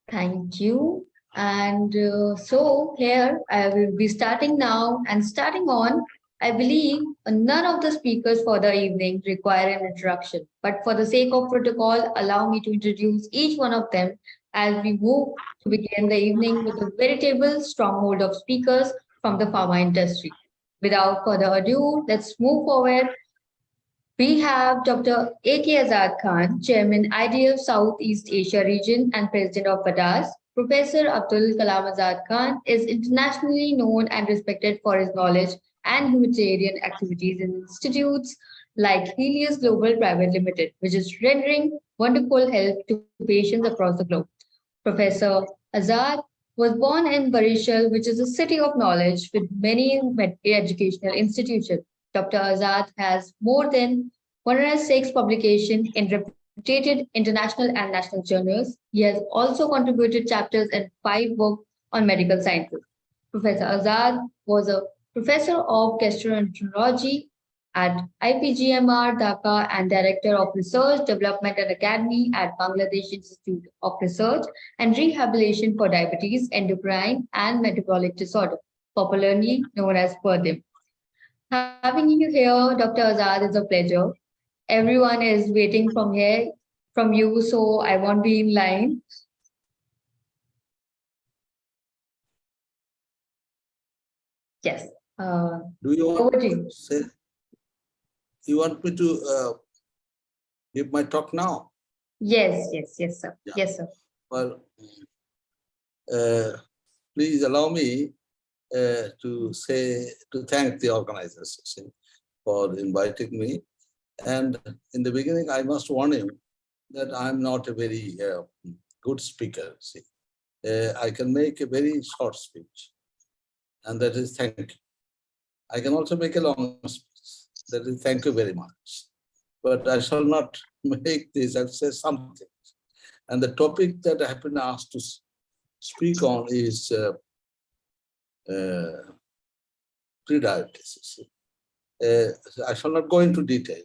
Thank you. And so here I will be starting now and starting on. I believe none of the speakers for the evening require an introduction, but for the sake of protocol, allow me to introduce each one of them as we move to begin the evening with a veritable stronghold of speakers from the pharma industry. Without further ado, let's move forward. We have Dr. A.K. Azad Khan, Chairman IDF Southeast Asia Region and President of BADAS. Professor Abdul Kalam Azad Khan is internationally known and respected for his knowledge and humanitarian activities in institutes like Helios Global Private Limited, which is rendering wonderful help to patients across the globe. Professor Azad was born in Barishal, which is a city of knowledge with many educational institutions. Dr. Azad has more than 106 publications in reputed international and national journals. He has also contributed chapters in 5 books on medical sciences. Professor Azad was a professor of gastroenterology at IPGMR Dhaka and Director of Research Development and Academy at Bangladesh Institute of Research and Rehabilitation for Diabetes, Endocrine and Metabolic Disorder, popularly known as PERDIM. Having you here, Dr. Azad, is a pleasure. Everyone is waiting from you, so I won't be in line. Yes. Do you Over want to you. say? You want me to give my talk now? Yes, sir. Yeah. Yes, sir. Well, please allow me to thank the organization for inviting me. And in the beginning, I must warn you that I'm not a very good speaker. See, I can make a very short speech, and that is thank you. I can also make a long speech. That is thank you very much. But I shall not make this. I'll say something. And the topic that I have been asked to speak on is prediabetes. I shall not go into detail,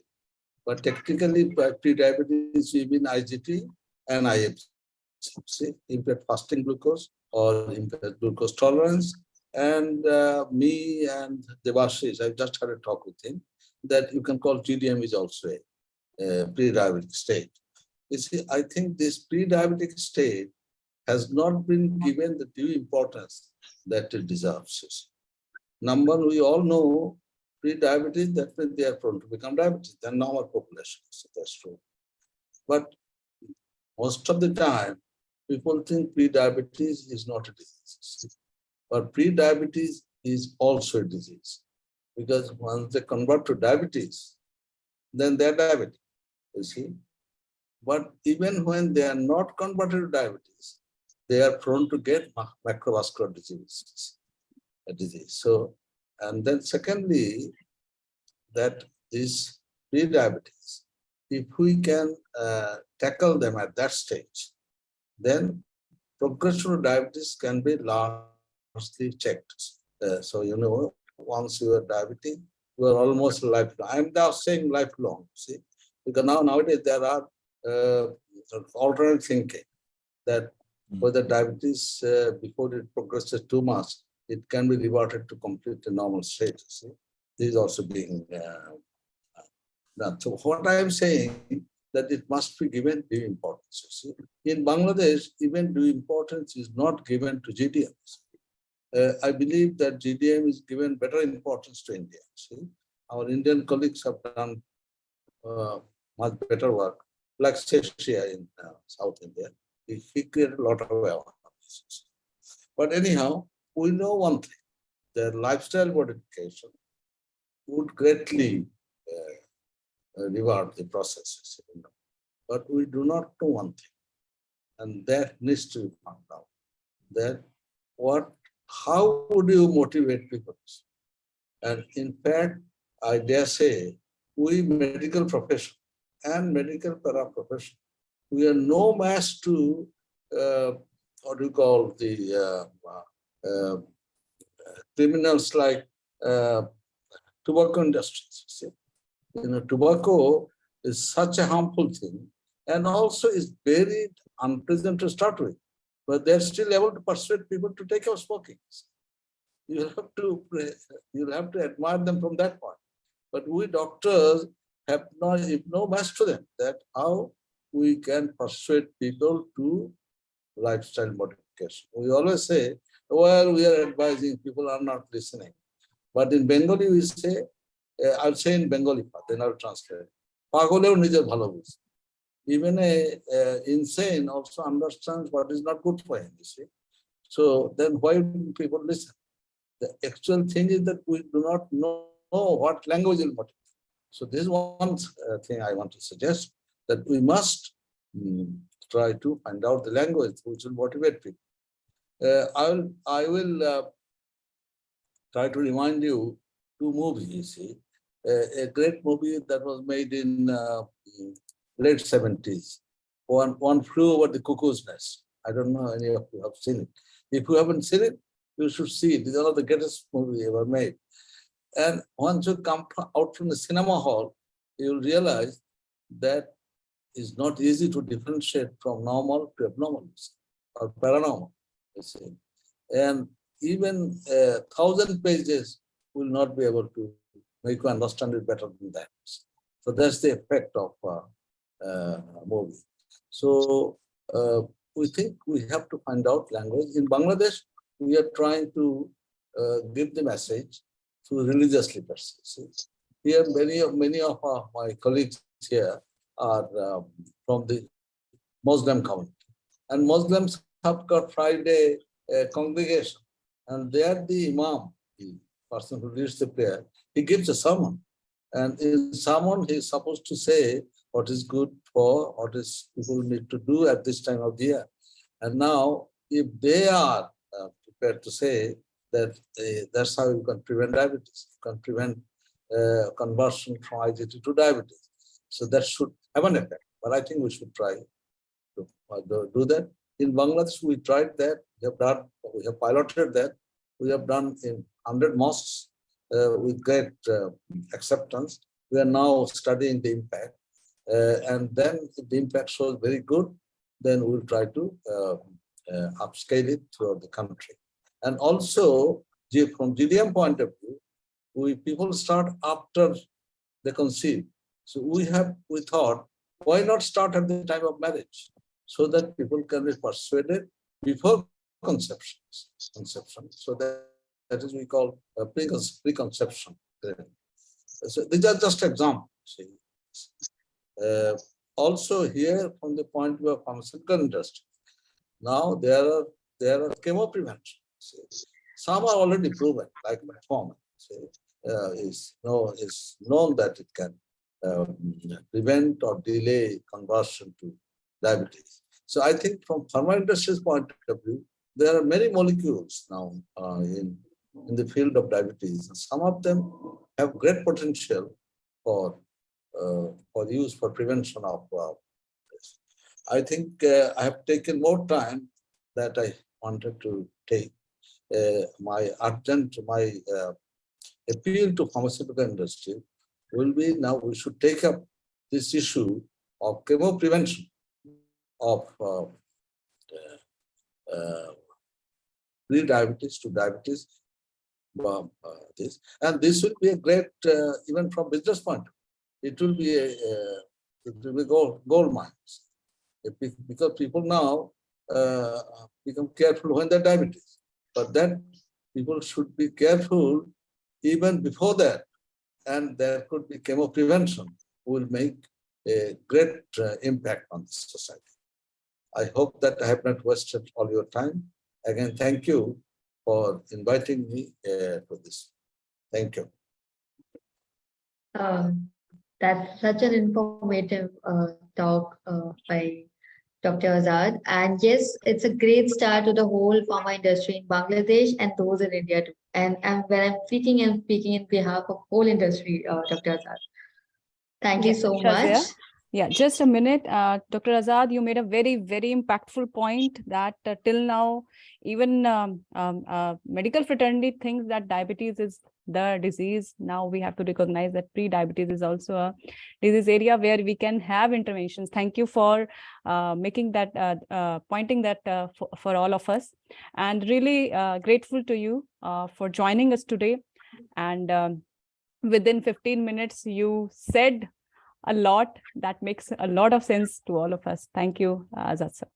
but technically prediabetes is in IGT and IFC, impaired fasting glucose or impaired glucose tolerance. And me and Devashish, I just had a talk with him, that you can call GDM is also a pre-diabetic state. You see, I think this pre-diabetic state has not been given the due importance that it deserves. Number one, we all know pre-diabetes, that means they are prone to become diabetes than normal population. So that's true. But most of the time, people think pre-diabetes is not a disease. But pre-diabetes is also a disease. Because once they convert to diabetes, then they're diabetic, you see. But even when they are not converted to diabetes, they are prone to get macrovascular disease. So, and then secondly, that is pre-diabetes. If we can tackle them at that stage, then progression of diabetes can be largely checked. So, you know, once you are diabetic, you are almost lifelong. I'm now saying lifelong, see, because nowadays there are alternate thinking that whether diabetes, before it progresses too much, it can be reverted to completely normal state. See? This is also being done. So what I am saying, that it must be given due importance. See? In Bangladesh, even due importance is not given to GDMs. I believe that GDM is given better importance to India. See? Our Indian colleagues have done much better work, like Seshia in South India. He created a lot of awareness. But anyhow, we know one thing, that lifestyle modification would greatly reward the processes. You know. But we do not know one thing, and that needs to be found out. That how would you motivate people? And in fact, I dare say, we medical profession and medical paraprofession, we are no match to what do you call the criminals like tobacco industries. See? Tobacco is such a harmful thing, and also is very unpleasant to start with. But they're still able to persuade people to take up smoking. You'll have to admire them from that point. But we doctors have no match to them that how we can persuade people to lifestyle modification. We always say, well, we are advising, people are not listening. But in Bengali, we say, I'll say in Bengali, then I'll translate. Pagoleo nijer bhalo bujhe. Even a insane also understands what is not good for him, you see. So then why do people listen? The actual thing is that we do not know what language will motivate. So this is one thing I want to suggest, that we must try to find out the language which will motivate people. I will try to remind you two movies, you see. A great movie that was made in late 70s. One flew over the cuckoo's nest. I don't know any of you have seen it. If you haven't seen it, you should see it. It's one of the greatest movies ever made. And once you come out from the cinema hall, you'll realize that it's not easy to differentiate from normal to abnormal or paranormal, you see. And even 1,000 pages will not be able to make you understand it better than that. So that's the effect of a movie. So we think we have to find out language. In Bangladesh, we are trying to give the message through religious literacy. Here, many of my colleagues here are from the Muslim community, and Muslims have got Friday congregation, and there the imam, the person who leads the prayer, he gives a sermon, and in sermon he is supposed to say what is good for, what is people need to do at this time of the year. And now, if they are prepared to say that that's how you can prevent diabetes, you can prevent conversion from IGT to diabetes. So that should have an effect. But I think we should try to do that. In Bangladesh, we tried that. We have piloted that. We have done in 100 mosques with great acceptance. We are now studying the impact. And then if the impact shows very good, then we'll try to upscale it throughout the country. And also, from GDM point of view, people start after they conceive. So we thought, why not start at the time of marriage, so that people can be persuaded before conception. So that is we call preconception. So these are just examples. Also here, from the point of view of pharmaceutical industry, now there are chemo prevention. Some are already proven, like Pharma. Is known that it can prevent or delay conversion to diabetes. So I think from pharma industry's point of view, there are many molecules now in the field of diabetes. And some of them have great potential for use for prevention of this. I think I have taken more time that I wanted to take. My appeal to pharmaceutical industry will be, now we should take up this issue of chemo prevention of pre-diabetes to diabetes. And this will be a great, even from business point, it will be gold mines. Because people now become careful when they're diabetes, but then people should be careful even before that, and there could be chemo prevention will make a great impact on this society. I hope that I have not wasted all your time. Again, thank you for inviting me for this. Thank you. That's such an informative talk by Dr. Azad. And yes, it's a great start to the whole pharma industry in Bangladesh and those in India too. And when I'm speaking in behalf of whole industry, Dr. Azad. Thank you so much. Yeah, just a minute. Dr. Azad, you made a very, very impactful point that till now, even medical fraternity thinks that diabetes is the disease. Now we have to recognize that pre-diabetes is also a disease area where we can have interventions. Thank you for making that, pointing that for all of us, and really grateful to you for joining us today. And within 15 minutes, you said a lot that makes a lot of sense to all of us. Thank you, Azad sir.